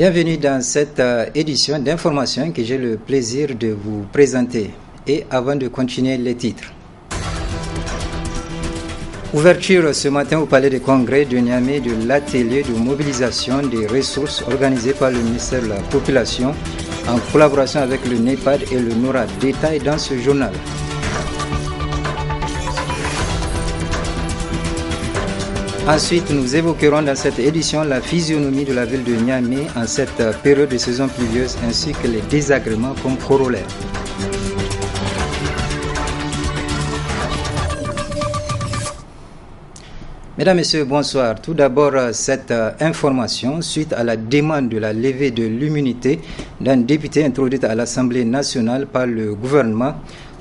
Bienvenue dans cette édition d'information que j'ai le plaisir de vous présenter. Et avant de continuer, les titres. Ouverture ce matin au Palais des Congrès de Niamey de l'atelier de mobilisation des ressources organisé par le ministère de la Population en collaboration avec le NEPAD et le NORAD. Détail dans ce journal. Ensuite, nous évoquerons dans cette édition la physionomie de la ville de Niamey en cette période de saison pluvieuse ainsi que les désagréments comme corollaire. Mesdames, Messieurs, bonsoir. Tout d'abord, cette information suite à la demande de la levée de l'immunité d'un député introduite à l'Assemblée nationale par le gouvernement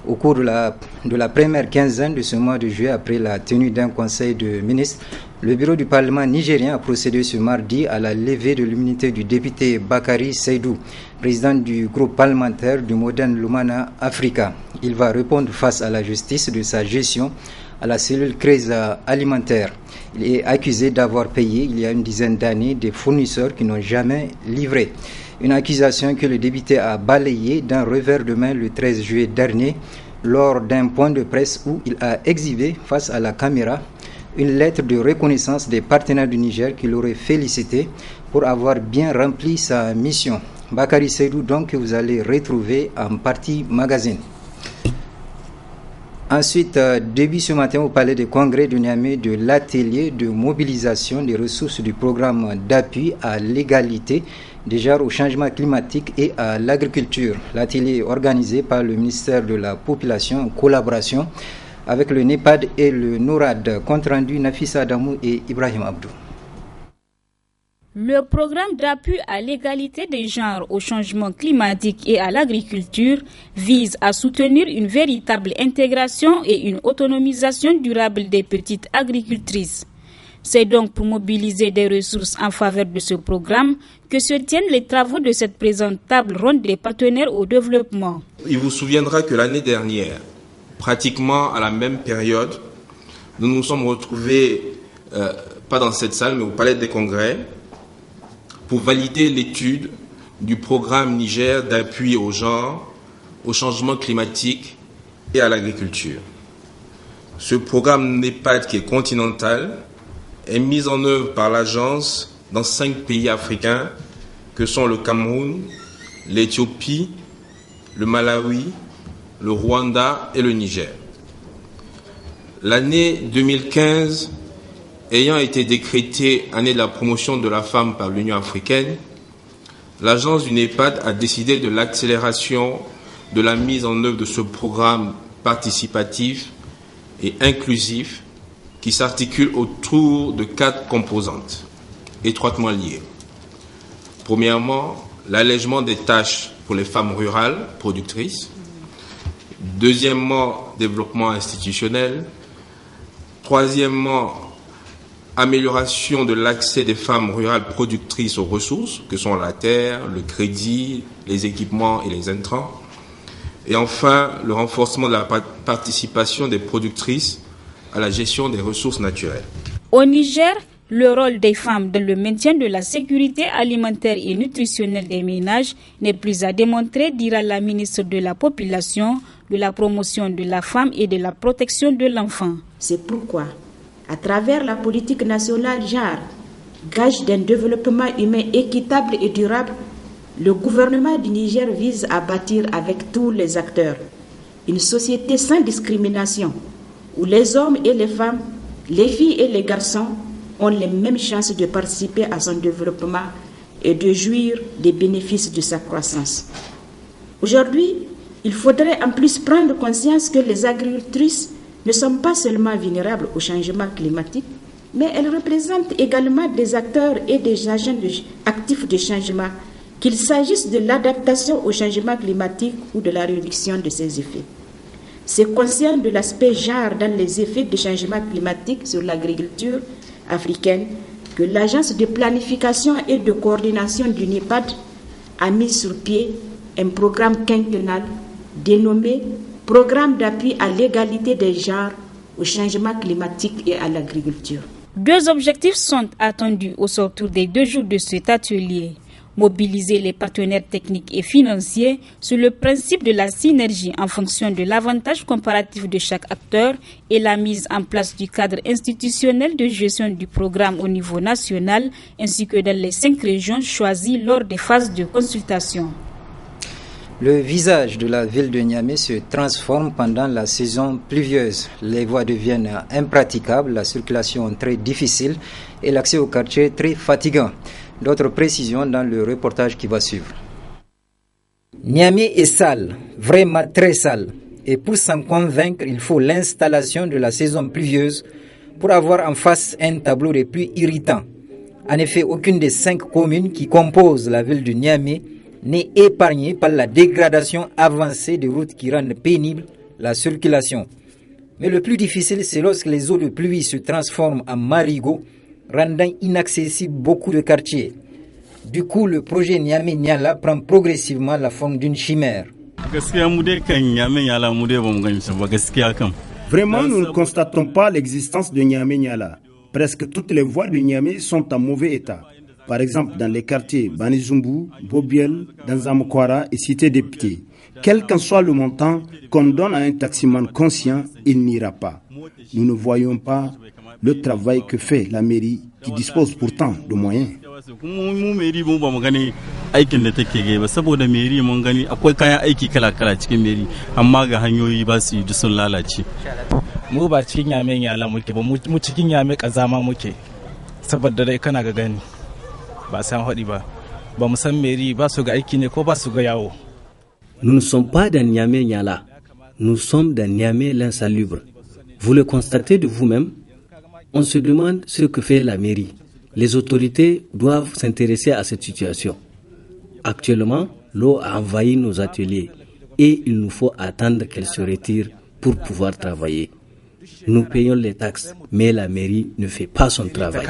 au cours de la première quinzaine de ce mois de juillet après la tenue d'un conseil de ministres. Le bureau du Parlement nigérien a procédé ce mardi à la levée de l'immunité du député Bakari Seydou, président du groupe parlementaire du Modern Lumana Africa. Il va répondre face à la justice de sa gestion à la cellule crise alimentaire. Il est accusé d'avoir payé il y a une dizaine d'années des fournisseurs qui n'ont jamais livré. Une accusation que le député a balayée d'un revers de main le 13 juillet dernier lors d'un point de presse où il a exhibé face à la caméra une lettre de reconnaissance des partenaires du Niger qu'il aurait félicité pour avoir bien rempli sa mission. Bakari Seydou donc que vous allez retrouver en partie magazine. Ensuite, début ce matin au Palais des Congrès de Niamey de l'atelier de mobilisation des ressources du programme d'appui à l'égalité des genres au changement climatique et à l'agriculture. L'atelier est organisé par le ministère de la Population en collaboration avec le NEPAD et le NORAD. Compte rendu Nafissa Adamou et Ibrahim Abdou. Le programme d'appui à l'égalité des genres au changement climatique et à l'agriculture vise à soutenir une véritable intégration et une autonomisation durable des petites agricultrices. C'est donc pour mobiliser des ressources en faveur de ce programme que se tiennent les travaux de cette présente table ronde des partenaires au développement. Il vous souviendra que l'année dernière, pratiquement à la même période, nous nous sommes retrouvés, pas dans cette salle, mais au Palais des Congrès, pour valider l'étude du programme Niger d'appui au genre, au changement climatique et à l'agriculture. Ce programme NEPAD, qui est continental, est mis en œuvre par l'agence dans 5 pays africains que sont le Cameroun, l'Éthiopie, le Malawi, le Rwanda et le Niger. L'année 2015 ayant été décrétée année de la promotion de la femme par l'Union africaine, l'agence du NEPAD a décidé de l'accélération de la mise en œuvre de ce programme participatif et inclusif qui s'articule autour de 4 composantes étroitement liées. Premièrement, l'allègement des tâches pour les femmes rurales productrices. Deuxièmement, développement institutionnel. Troisièmement, amélioration de l'accès des femmes rurales productrices aux ressources, que sont la terre, le crédit, les équipements et les intrants. Et enfin, le renforcement de la participation des productrices à la gestion des ressources naturelles. Au Niger, le rôle des femmes dans le maintien de la sécurité alimentaire et nutritionnelle des ménages n'est plus à démontrer, dira la ministre de la Population, de la promotion de la femme et de la protection de l'enfant. C'est pourquoi, à travers la politique nationale genre, gage d'un développement humain équitable et durable, le gouvernement du Niger vise à bâtir avec tous les acteurs une société sans discrimination, où les hommes et les femmes, les filles et les garçons ont les mêmes chances de participer à son développement et de jouir des bénéfices de sa croissance. Aujourd'hui, il faudrait en plus prendre conscience que les agricultrices ne sont pas seulement vulnérables au changement climatique, mais elles représentent également des acteurs et des agents actifs de changement, qu'il s'agisse de l'adaptation au changement climatique ou de la réduction de ses effets. C'est conscient de l'aspect genre dans les effets du changement climatique sur l'agriculture africaine que l'Agence de planification et de coordination du NEPAD a mis sur pied un programme quinquennal dénommé Programme d'appui à l'égalité des genres au changement climatique et à l'agriculture. 2 objectifs sont attendus au sortir des 2 jours de cet atelier. Mobiliser les partenaires techniques et financiers sur le principe de la synergie en fonction de l'avantage comparatif de chaque acteur et la mise en place du cadre institutionnel de gestion du programme au niveau national ainsi que dans les 5 régions choisies lors des phases de consultation. Le visage de la ville de Niamey se transforme pendant la saison pluvieuse. Les voies deviennent impraticables, la circulation très difficile et l'accès au quartier très fatigant. D'autres précisions dans le reportage qui va suivre. Niamey est sale, vraiment très sale. Et pour s'en convaincre, il faut l'installation de la saison pluvieuse pour avoir en face un tableau des pluies irritant. En effet, aucune des 5 communes qui composent la ville de Niamey n'est épargnée par la dégradation avancée des routes qui rendent pénible la circulation. Mais le plus difficile, c'est lorsque les eaux de pluie se transforment en marigots, rendant inaccessibles beaucoup de quartiers. Du coup, le projet Niamey-Niala prend progressivement la forme d'une chimère. Vraiment, nous ne constatons pas l'existence de Niamey-Niala. Presque toutes les voies de Niamey sont en mauvais état. Par exemple, dans les quartiers Banizumbu, Bobiel, Danzamokwara et Cité des Pieds. Quel qu'en soit le montant qu'on donne à un taximan conscient, il n'ira pas. Nous ne voyons pas le travail que fait la mairie qui dispose pourtant de moyens. Nous ne sommes pas dans Niamey-Niala, nous sommes dans Niamey l'insalubre. Vous le constatez de vous-même. On se demande ce que fait la mairie. Les autorités doivent s'intéresser à cette situation. Actuellement, l'eau a envahi nos ateliers et il nous faut attendre qu'elle se retire pour pouvoir travailler. Nous payons les taxes, mais la mairie ne fait pas son travail.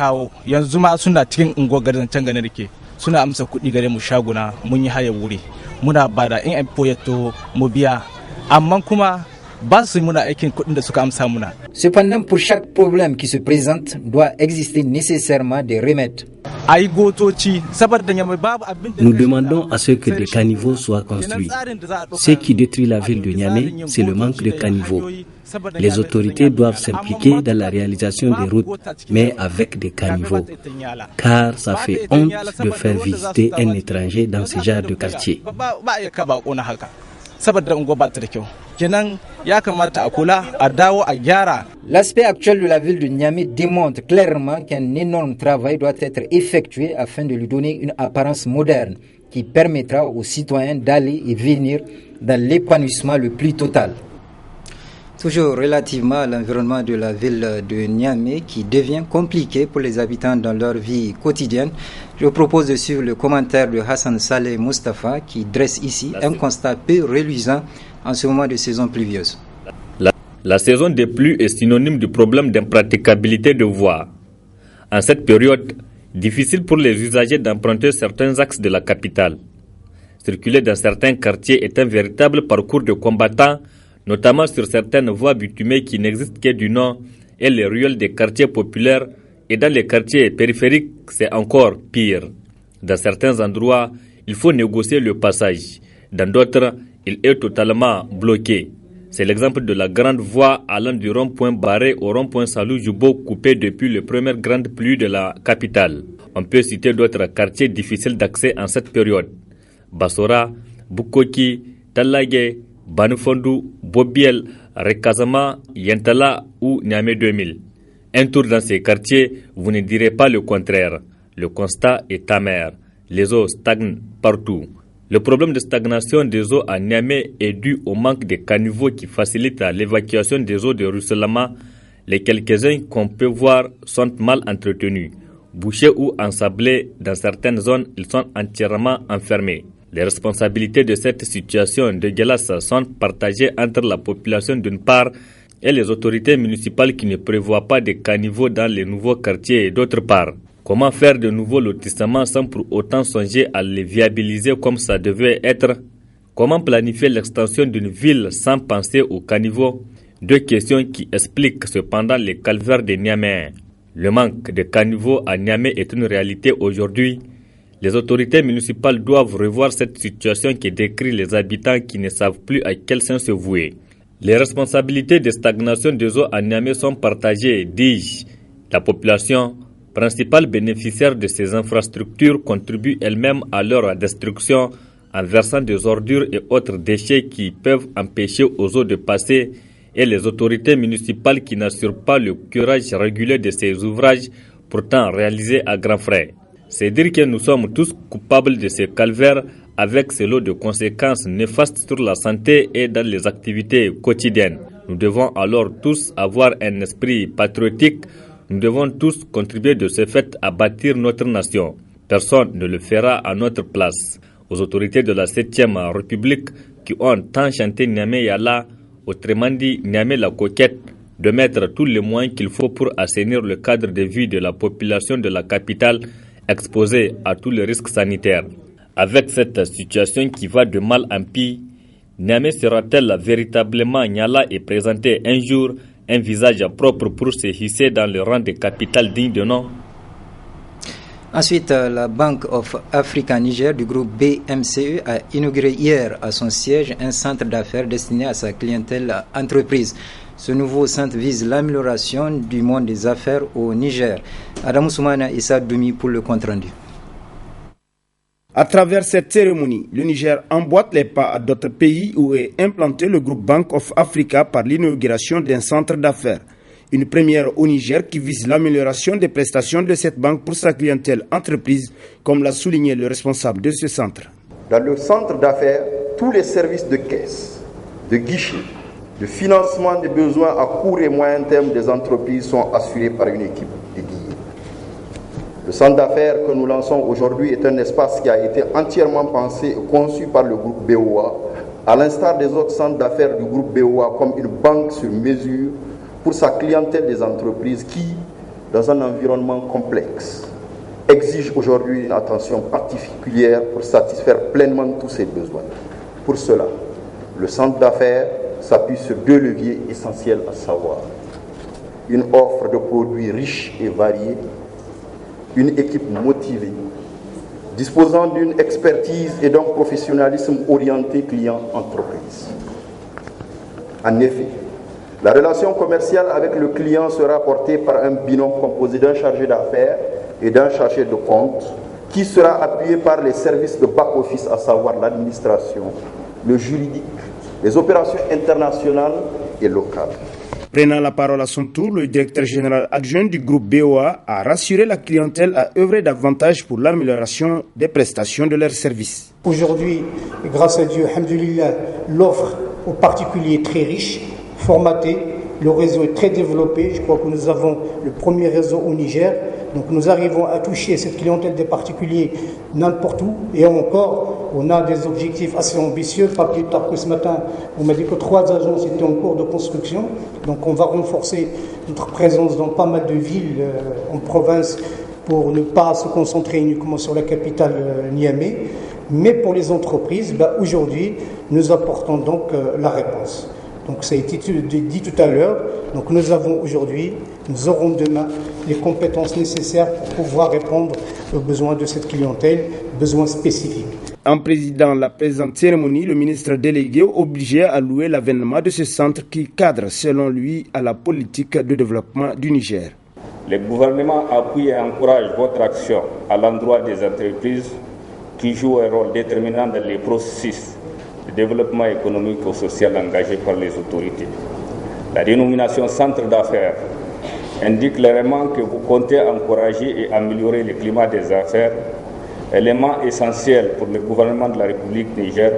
Cependant, pour chaque problème qui se présente, doit exister nécessairement des remèdes. Nous demandons à ce que des caniveaux soient construits. Ce qui détruit la ville de Niamey, c'est le manque de caniveaux. Les autorités doivent s'impliquer dans la réalisation des routes, mais avec des caniveaux. Car ça fait honte de faire visiter un étranger dans ce genre de quartier. L'aspect actuel de la ville de Niamey démontre clairement qu'un énorme travail doit être effectué afin de lui donner une apparence moderne qui permettra aux citoyens d'aller et venir dans l'épanouissement le plus total. Toujours relativement à l'environnement de la ville de Niamey qui devient compliqué pour les habitants dans leur vie quotidienne, je vous propose de suivre le commentaire de Hassan Saleh Mustafa qui dresse ici un constat peu reluisant en ce moment de saison pluvieuse. La saison des pluies est synonyme du problème d'impraticabilité de voies. En cette période, difficile pour les usagers d'emprunter certains axes de la capitale. Circuler dans certains quartiers est un véritable parcours de combattants, notamment sur certaines voies bitumées qui n'existent que du nom et les ruelles des quartiers populaires, et dans les quartiers périphériques, c'est encore pire. Dans certains endroits, il faut négocier le passage. Dans d'autres, il est totalement bloqué. C'est l'exemple de la grande voie allant du rond-point Barré au rond-point Salou Jubo coupé depuis les premières grandes pluies de la capitale. On peut citer d'autres quartiers difficiles d'accès en cette période. Bassora, Bukoki, Talagé, Banufondu, Bobiel, Rekazama, Yentala ou Niamey 2000. Un tour dans ces quartiers, vous ne direz pas le contraire. Le constat est amer. Les eaux stagnent partout. Le problème de stagnation des eaux à Niamey est dû au manque de caniveaux qui facilitent l'évacuation des eaux de ruissellement. Les quelques-uns qu'on peut voir sont mal entretenus. Bouchés ou ensablés, dans certaines zones, ils sont entièrement enfermés. Les responsabilités de cette situation dégueulasse sont partagées entre la population d'une part et les autorités municipales qui ne prévoient pas de caniveaux dans les nouveaux quartiers d'autre part. Comment faire de nouveaux lotissements sans pour autant songer à les viabiliser comme ça devait être? Comment planifier l'extension d'une ville sans penser aux caniveaux? Deux questions qui expliquent cependant les calvaires de Niamey. Le manque de caniveaux à Niamey est une réalité aujourd'hui. Les autorités municipales doivent revoir cette situation qui décrit les habitants qui ne savent plus à quel sens se vouer. Les responsabilités de stagnation des eaux à Niamey sont partagées, dis-je. La population, principale bénéficiaire de ces infrastructures, contribue elle-même à leur destruction en versant des ordures et autres déchets qui peuvent empêcher aux eaux de passer, et les autorités municipales qui n'assurent pas le curage régulier de ces ouvrages pourtant réalisés à grands frais. C'est dire que nous sommes tous coupables de ces calvaires avec ce lot de conséquences néfastes sur la santé et dans les activités quotidiennes. Nous devons alors tous avoir un esprit patriotique. Nous devons tous contribuer de ce fait à bâtir notre nation. Personne ne le fera à notre place. Aux autorités de la 7e République qui ont tant chanté Niamey Yala, autrement dit Niamey la coquette, de mettre tous les moyens qu'il faut pour assainir le cadre de vie de la population de la capitale exposée à tous les risques sanitaires. Avec cette situation qui va de mal en pire, Niamey sera-t-elle véritablement Niala et présenter un jour un visage propre pour se hisser dans le rang des capitales dignes de nom? Ensuite, la Bank of Africa Niger du groupe BMCE a inauguré hier à son siège un centre d'affaires destiné à sa clientèle entreprise. Ce nouveau centre vise l'amélioration du monde des affaires au Niger. Adam Soumana Issa Doumi pour le compte-rendu. À travers cette cérémonie, le Niger emboîte les pas à d'autres pays où est implanté le groupe Bank of Africa par l'inauguration d'un centre d'affaires. Une première au Niger qui vise l'amélioration des prestations de cette banque pour sa clientèle entreprise, comme l'a souligné le responsable de ce centre. Dans le centre d'affaires, tous les services de caisse, de guichet, de financement des besoins à court et moyen terme des entreprises sont assurés par une équipe dédiée. Le centre d'affaires que nous lançons aujourd'hui est un espace qui a été entièrement pensé et conçu par le groupe BOA, à l'instar des autres centres d'affaires du groupe BOA, comme une banque sur mesure pour sa clientèle des entreprises qui, dans un environnement complexe, exige aujourd'hui une attention particulière pour satisfaire pleinement tous ses besoins. Pour cela, le centre d'affaires s'appuie sur deux leviers essentiels, à savoir une offre de produits riches et variés, une équipe motivée, disposant d'une expertise et d'un professionnalisme orienté client-entreprise. En effet, la relation commerciale avec le client sera portée par un binôme composé d'un chargé d'affaires et d'un chargé de compte qui sera appuyé par les services de back-office, à savoir l'administration, le juridique, les opérations internationales et locales. Prenant la parole à son tour, le directeur général adjoint du groupe BOA a rassuré la clientèle à œuvrer davantage pour l'amélioration des prestations de leurs services. Aujourd'hui, grâce à Dieu, alhamdoulilah, l'offre aux particuliers est très riche, formatée, le réseau est très développé. Je crois que nous avons le premier réseau au Niger. Donc nous arrivons à toucher cette clientèle des particuliers n'importe où. Et encore, on a des objectifs assez ambitieux. Pas plus tard que ce matin, on m'a dit que 3 agences étaient en cours de construction. Donc on va renforcer notre présence dans pas mal de villes en province pour ne pas se concentrer uniquement sur la capitale Niamey. Mais pour les entreprises, aujourd'hui, nous apportons donc la réponse. Donc ça a été dit tout à l'heure. Donc nous avons aujourd'hui, nous aurons demain les compétences nécessaires pour pouvoir répondre aux besoins de cette clientèle, besoins spécifiques. En présidant la présente cérémonie, le ministre délégué obligé à louer l'avènement de ce centre qui cadre, selon lui, à la politique de développement du Niger. Le gouvernement appuie et encourage votre action à l'endroit des entreprises qui jouent un rôle déterminant dans les processus de développement économique et social engagé par les autorités. La dénomination centre d'affaires indique clairement que vous comptez encourager et améliorer le climat des affaires, élément essentiel pour le gouvernement de la République du Niger,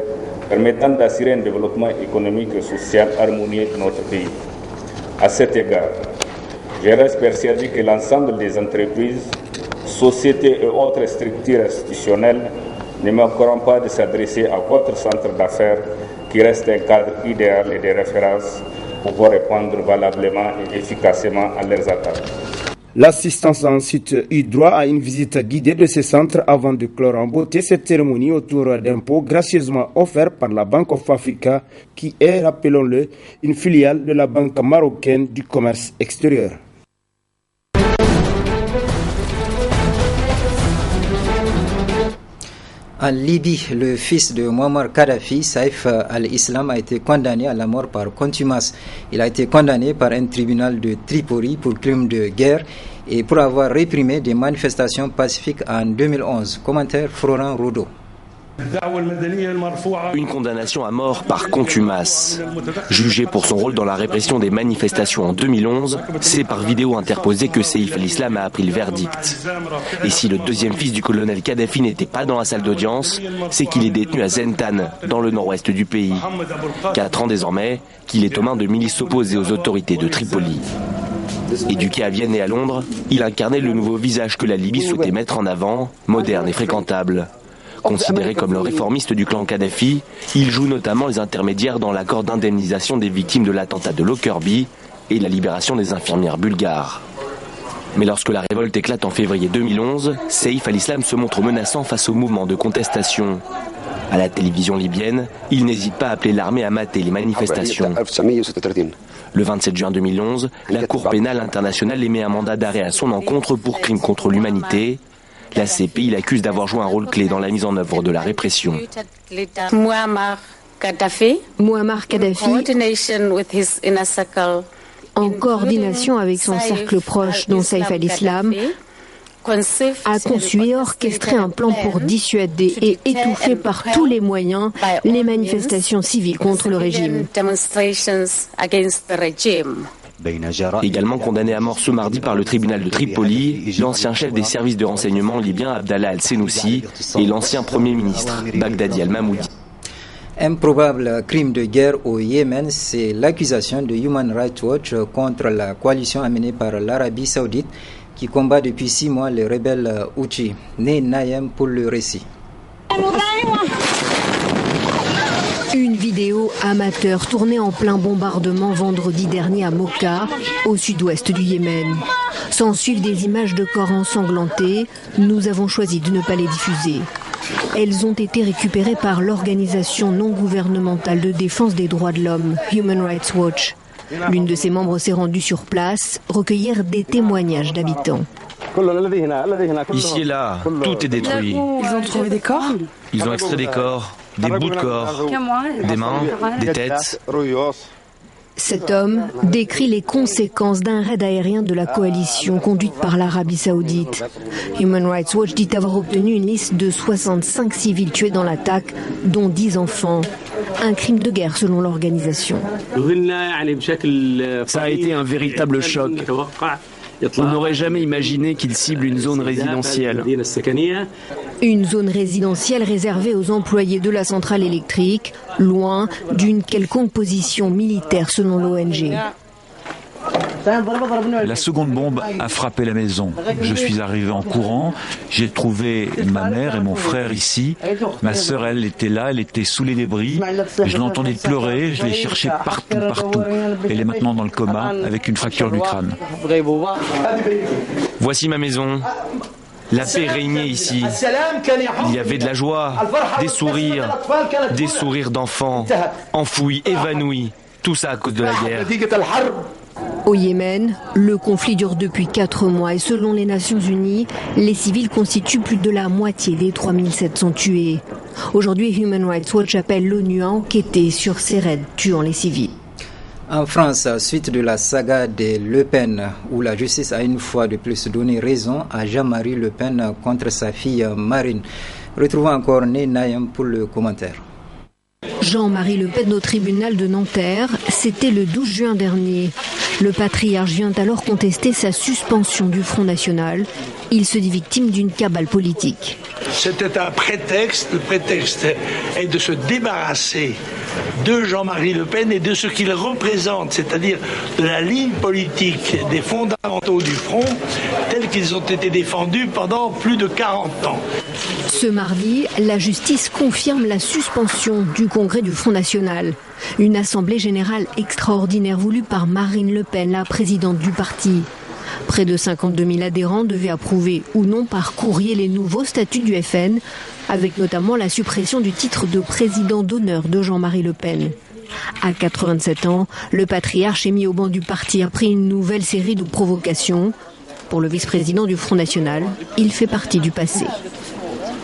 permettant d'assurer un développement économique et social harmonieux de notre pays. À cet égard, je reste persuadé que l'ensemble des entreprises, sociétés et autres structures institutionnelles ne manqueront pas de s'adresser à votre centre d'affaires qui reste un cadre idéal et de référence pour pouvoir répondre valablement et efficacement à leurs attentes. L'assistance a ensuite eu droit à une visite guidée de ce centre avant de clore en beauté cette cérémonie autour d'un pot gracieusement offert par la Bank of Africa qui est, rappelons-le, une filiale de la Banque marocaine du commerce extérieur. En Libye, le fils de Muammar Kadhafi, Saif al-Islam, a été condamné à la mort par contumace. Il a été condamné par un tribunal de Tripoli pour crime de guerre et pour avoir réprimé des manifestations pacifiques en 2011. Commentaire Florent Rodeau. Une condamnation à mort par contumace. Jugé pour son rôle dans la répression des manifestations en 2011, c'est par vidéo interposée que Saif al-Islam a appris le verdict. Et si le deuxième fils du colonel Kadhafi n'était pas dans la salle d'audience, c'est qu'il est détenu à Zentan, dans le nord-ouest du pays. 4 ans désormais qu'il est aux mains de milices opposées aux autorités de Tripoli. Éduqué à Vienne et à Londres, il incarnait le nouveau visage que la Libye souhaitait mettre en avant, moderne et fréquentable. Considéré comme le réformiste du clan Kadhafi, il joue notamment les intermédiaires dans l'accord d'indemnisation des victimes de l'attentat de Lockerbie et la libération des infirmières bulgares. Mais lorsque la révolte éclate en février 2011, Saif al-Islam se montre menaçant face au mouvement de contestation. À la télévision libyenne, il n'hésite pas à appeler l'armée à mater les manifestations. Le 27 juin 2011, la Cour pénale internationale émet un mandat d'arrêt à son encontre pour crime contre l'humanité. La CPI l'accuse d'avoir joué un rôle clé dans la mise en œuvre de la répression. Muammar Kadhafi, en coordination avec son cercle proche, dont Saif al-Islam, a conçu et orchestré un plan pour dissuader et étouffer par tous les moyens les manifestations civiles contre le régime. Également condamné à mort ce mardi par le tribunal de Tripoli, l'ancien chef des services de renseignement libyens Abdallah al-Senoussi et l'ancien premier ministre Baghdadi al-Mahmoudi. Un probable crime de guerre au Yémen, c'est l'accusation de Human Rights Watch contre la coalition amenée par l'Arabie Saoudite qui combat depuis 6 mois les rebelles Houthis. Né Nayem pour le récit. Une vidéo amateur tournée en plein bombardement vendredi dernier à Mocha, au sud-ouest du Yémen. S'en suivent des images de corps ensanglantés. Nous avons choisi de ne pas les diffuser. Elles ont été récupérées par l'organisation non gouvernementale de défense des droits de l'homme, Human Rights Watch. L'une de ses membres s'est rendue sur place, recueillir des témoignages d'habitants. Ici et là, tout est détruit. Ils ont trouvé des corps ? Ils ont extrait des corps, des bouts de corps, des mains, des têtes. Cet homme décrit les conséquences d'un raid aérien de la coalition conduite par l'Arabie Saoudite. Human Rights Watch dit avoir obtenu une liste de 65 civils tués dans l'attaque, dont 10 enfants. Un crime de guerre selon l'organisation. Ça a été un véritable choc. On n'aurait jamais imaginé qu'ils ciblent une zone résidentielle. Une zone résidentielle réservée aux employés de la centrale électrique, loin d'une quelconque position militaire selon l'ONG. La seconde bombe a frappé la maison. Je suis arrivé en courant, j'ai trouvé ma mère et mon frère ici. Ma sœur, elle était là, elle était sous les débris. Je l'entendais pleurer, je l'ai cherchée partout. Elle est maintenant dans le coma avec une fracture du crâne. Voici ma maison. La paix régnait ici. Il y avait de la joie, des sourires d'enfants, enfouis, évanouis. Tout ça à cause de la guerre. Au Yémen, le conflit dure depuis 4 mois et selon les Nations Unies, les civils constituent plus de la moitié des 3700 tués. Aujourd'hui, Human Rights Watch appelle l'ONU à enquêter sur ces raids tuant les civils. En France, suite de la saga des Le Pen, où la justice a une fois de plus donné raison à Jean-Marie Le Pen contre sa fille Marine. Retrouvons encore Né Nayem pour le commentaire. Jean-Marie Le Pen au tribunal de Nanterre, c'était le 12 juin dernier. Le patriarche vient alors contester sa suspension du Front National. Il se dit victime d'une cabale politique. C'était un prétexte. Le prétexte est de se débarrasser de Jean-Marie Le Pen et de ce qu'il représente, c'est-à-dire de la ligne politique des fondamentaux du Front, tels qu'ils ont été défendus pendant plus de 40 ans. Ce mardi, la justice confirme la suspension du congrès du Front National. Une assemblée générale extraordinaire voulue par Marine Le Pen, la présidente du parti. Près de 52 000 adhérents devaient approuver ou non par courrier les nouveaux statuts du FN, avec notamment la suppression du titre de président d'honneur de Jean-Marie Le Pen. À 87 ans, le patriarche est mis au banc du parti après une nouvelle série de provocations. Pour le vice-président du Front National, il fait partie du passé.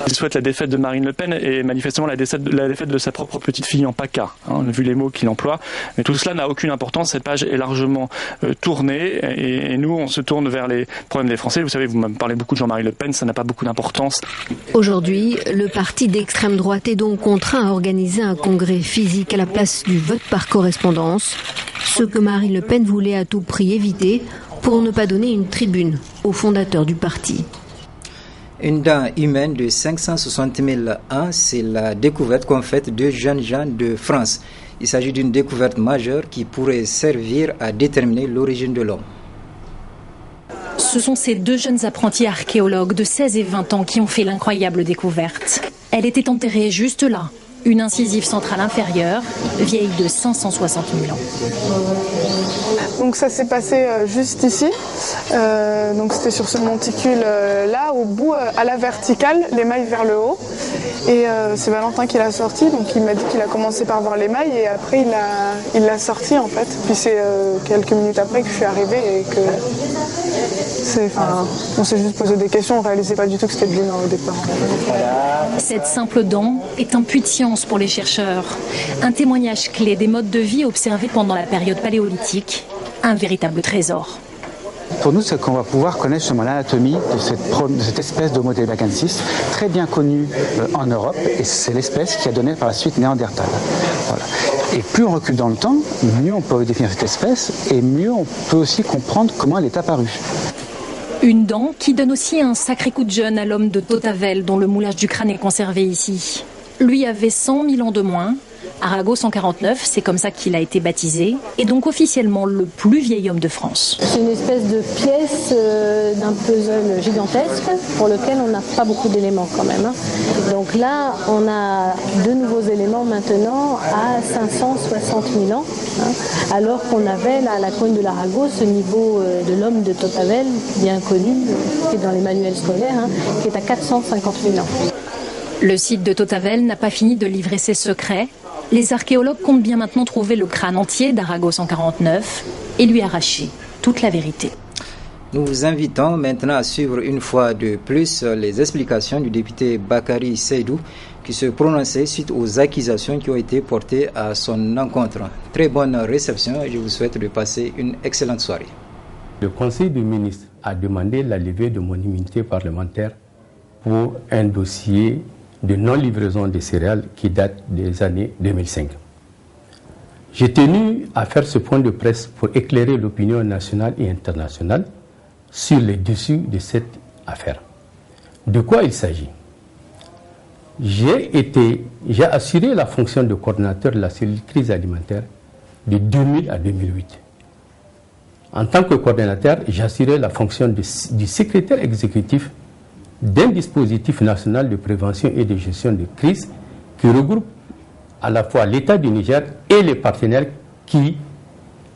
Il souhaite la défaite de Marine Le Pen et manifestement la défaite de sa propre petite fille en PACA, hein, vu les mots qu'il emploie. Mais tout cela n'a aucune importance, cette page est largement tournée et nous on se tourne vers les problèmes des Français. Vous savez, vous me parlez beaucoup de Jean-Marie Le Pen, ça n'a pas beaucoup d'importance. Aujourd'hui, le parti d'extrême droite est donc contraint à organiser un congrès physique à la place du vote par correspondance, ce que Marine Le Pen voulait à tout prix éviter pour ne pas donner une tribune au fondateur du parti. Une dent humaine de 560 000 ans, c'est la découverte qu'ont faite deux jeunes gens de France. Il s'agit d'une découverte majeure qui pourrait servir à déterminer l'origine de l'homme. Ce sont ces deux jeunes apprentis archéologues de 16 et 20 ans qui ont fait l'incroyable découverte. Elle était enterrée juste là, une incisive centrale inférieure, vieille de 560 000 ans. Donc ça s'est passé juste ici, donc c'était sur ce monticule là, au bout, à la verticale, l'émail vers le haut. Et c'est Valentin qui l'a sorti, donc il m'a dit qu'il a commencé par voir l'émail et après il l'a sorti en fait. Puis c'est quelques minutes après que je suis arrivée et que on s'est juste posé des questions, on réalisait pas du tout que c'était de l'humain au départ. Cette simple dent est un puits de science pour les chercheurs, un témoignage clé des modes de vie observés pendant la période paléolithique, un véritable trésor. Pour nous, c'est qu'on va pouvoir connaître justement l'anatomie de cette espèce d'Homo heidelbergensis, très bien connue en Europe, et c'est l'espèce qui a donné par la suite Néandertal. Voilà. Et plus on recule dans le temps, mieux on peut définir cette espèce, et mieux on peut aussi comprendre comment elle est apparue. Une dent qui donne aussi un sacré coup de jeune à l'homme de Tautavel, dont le moulage du crâne est conservé ici. Lui avait 100 000 ans de moins. Arago 149, c'est comme ça qu'il a été baptisé, et donc officiellement le plus vieil homme de France. C'est une espèce de pièce d'un puzzle gigantesque pour lequel on n'a pas beaucoup d'éléments quand même. Donc là, on a de nouveaux éléments maintenant à 560 000 ans, alors qu'on avait là, à la colline de l'Arago ce niveau de l'homme de Tautavel, bien connu, qui est dans les manuels scolaires, qui est à 450 000 ans. Le site de Tautavel n'a pas fini de livrer ses secrets. Les archéologues comptent bien maintenant trouver le crâne entier d'Arago 149 et lui arracher toute la vérité. Nous vous invitons maintenant à suivre une fois de plus les explications du député Bakary Seydou qui se prononçait suite aux accusations qui ont été portées à son encontre. Très bonne réception et je vous souhaite de passer une excellente soirée. Le Conseil des ministres a demandé la levée de mon immunité parlementaire pour un dossier de non-livraison des céréales qui date des années 2005. J'ai tenu à faire ce point de presse pour éclairer l'opinion nationale et internationale sur les dessus de cette affaire. De quoi il s'agit? J'ai assuré la fonction de coordinateur de la cellule crise alimentaire de 2000 à 2008. En tant que coordinateur, j'assurais la fonction du secrétaire exécutif d'un dispositif national de prévention et de gestion de crise qui regroupe à la fois l'État du Niger et les partenaires qui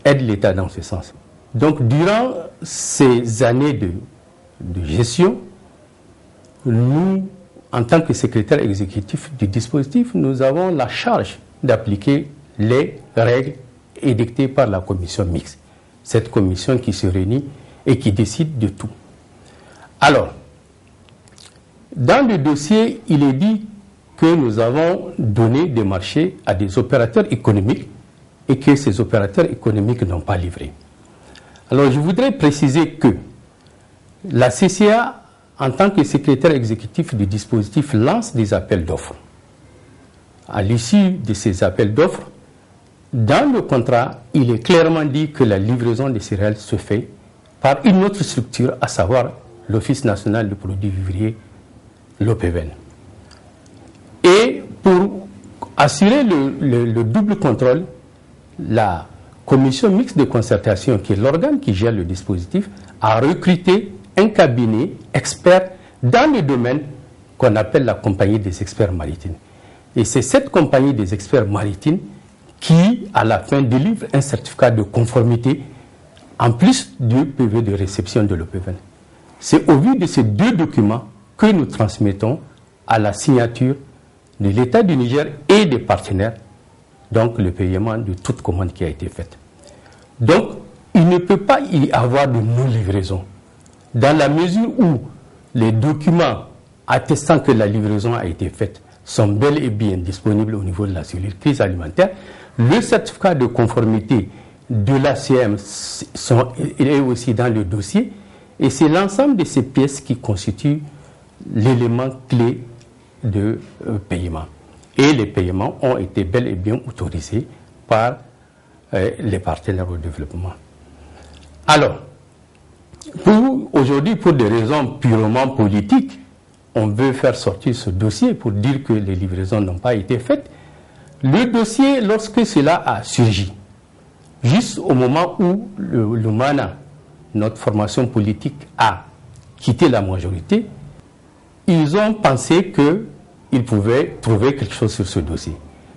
aident l'État dans ce sens. Donc, durant ces années de gestion, nous, en tant que secrétaire exécutif du dispositif, nous avons la charge d'appliquer les règles édictées par la commission mixte. Cette commission qui se réunit et qui décide de tout. Alors, dans le dossier, il est dit que nous avons donné des marchés à des opérateurs économiques et que ces opérateurs économiques n'ont pas livré. Alors je voudrais préciser que la CCA, en tant que secrétaire exécutif du dispositif, lance des appels d'offres. À l'issue de ces appels d'offres, dans le contrat, il est clairement dit que la livraison des céréales se fait par une autre structure, à savoir l'Office national de produits vivriers, l'OPVN. Et pour assurer le double contrôle, la commission mixte de concertation, qui est l'organe qui gère le dispositif, a recruté un cabinet expert dans le domaine qu'on appelle la compagnie des experts maritimes. Et c'est cette compagnie des experts maritimes qui, à la fin, délivre un certificat de conformité en plus du PV de réception de l'OPVN. C'est au vu de ces deux documents que nous transmettons à la signature de l'État du Niger et des partenaires, donc le paiement de toute commande qui a été faite. Donc, il ne peut pas y avoir de non-livraison, dans la mesure où les documents attestant que la livraison a été faite sont bel et bien disponibles au niveau de la cellule crise alimentaire. Le certificat de conformité de l'ACM est aussi dans le dossier. Et c'est l'ensemble de ces pièces qui constituent l'élément clé de paiement. Et les paiements ont été bel et bien autorisés par les partenaires au développement. Alors, aujourd'hui, pour des raisons purement politiques, on veut faire sortir ce dossier pour dire que les livraisons n'ont pas été faites. Le dossier, lorsque cela a surgi, juste au moment où le MANA, notre formation politique, a quitté la majorité, ils ont pensé qu'ils pouvaient trouver quelque chose sur ce dossier.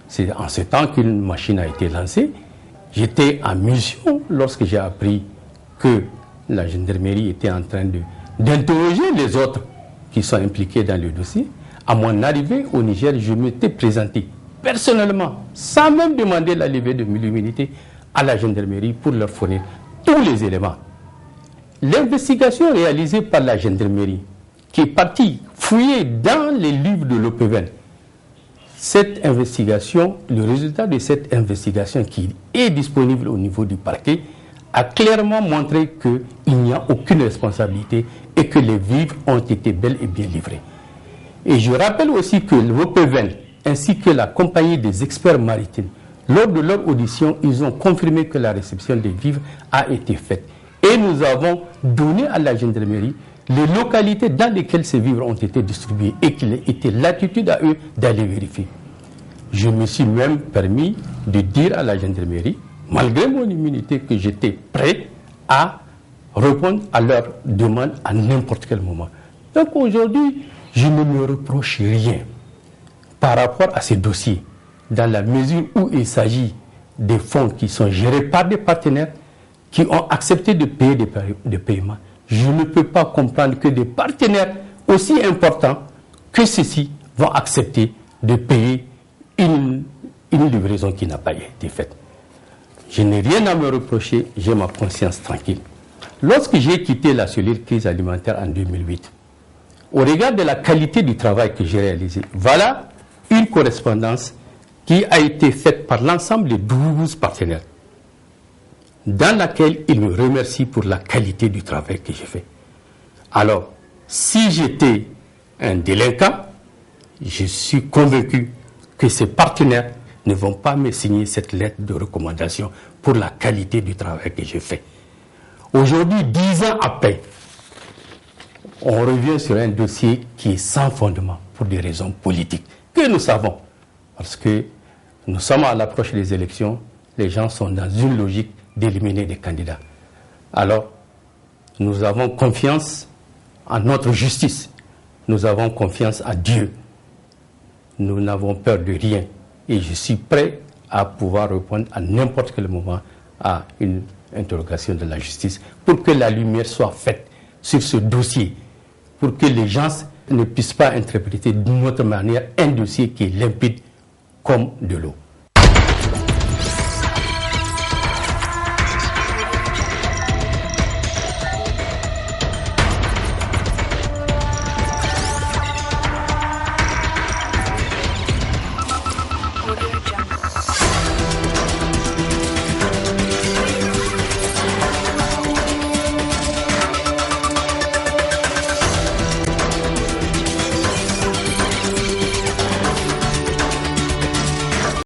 C'est en ce temps qu'une machine a été lancée. J'étais en mission lorsque j'ai appris que la gendarmerie était en train d'interroger les autres qui sont impliqués dans le dossier. À mon arrivée au Niger, je m'étais présenté personnellement, sans même demander la levée de l'immunité, à la gendarmerie pour leur fournir tous les éléments. L'investigation réalisée par la gendarmerie, qui est partie fouiller dans les livres de l'OPVN, cette investigation, le résultat de cette investigation qui est disponible au niveau du parquet, a clairement montré qu'il n'y a aucune responsabilité et que les vivres ont été bel et bien livrés. Et je rappelle aussi que l'OPVN ainsi que la compagnie des experts maritimes, lors de leur audition, ils ont confirmé que la réception des vivres a été faite. Et nous avons donné à la gendarmerie les localités dans lesquelles ces vivres ont été distribués et qu'il était l'attitude à eux d'aller vérifier. Je me suis même permis de dire à la gendarmerie, malgré mon immunité, que j'étais prêt à répondre à leurs demandes à n'importe quel moment. Donc aujourd'hui, je ne me reproche rien par rapport à ces dossiers, dans la mesure où il s'agit des fonds qui sont gérés par des partenaires qui ont accepté de payer des paiements. Je ne peux pas comprendre que des partenaires aussi importants que ceux-ci vont accepter de payer une livraison qui n'a pas été faite. Je n'ai rien à me reprocher, j'ai ma conscience tranquille. Lorsque j'ai quitté la cellule crise alimentaire en 2008, au regard de la qualité du travail que j'ai réalisé, voilà une correspondance qui a été faite par l'ensemble des 12 partenaires, dans laquelle ils me remercient pour la qualité du travail que j'ai fait. Alors, si j'étais un délinquant, je suis convaincu que ces partenaires ne vont pas me signer cette lettre de recommandation pour la qualité du travail que j'ai fait. Aujourd'hui, 10 ans après, on revient sur un dossier qui est sans fondement pour des raisons politiques, que nous savons. Parce que nous sommes à l'approche des élections, les gens sont dans une logique d'éliminer des candidats. Alors, nous avons confiance en notre justice. Nous avons confiance à Dieu. Nous n'avons peur de rien. Et je suis prêt à pouvoir répondre à n'importe quel moment à une interrogation de la justice pour que la lumière soit faite sur ce dossier, pour que les gens ne puissent pas interpréter d'une autre manière un dossier qui est limpide comme de l'eau.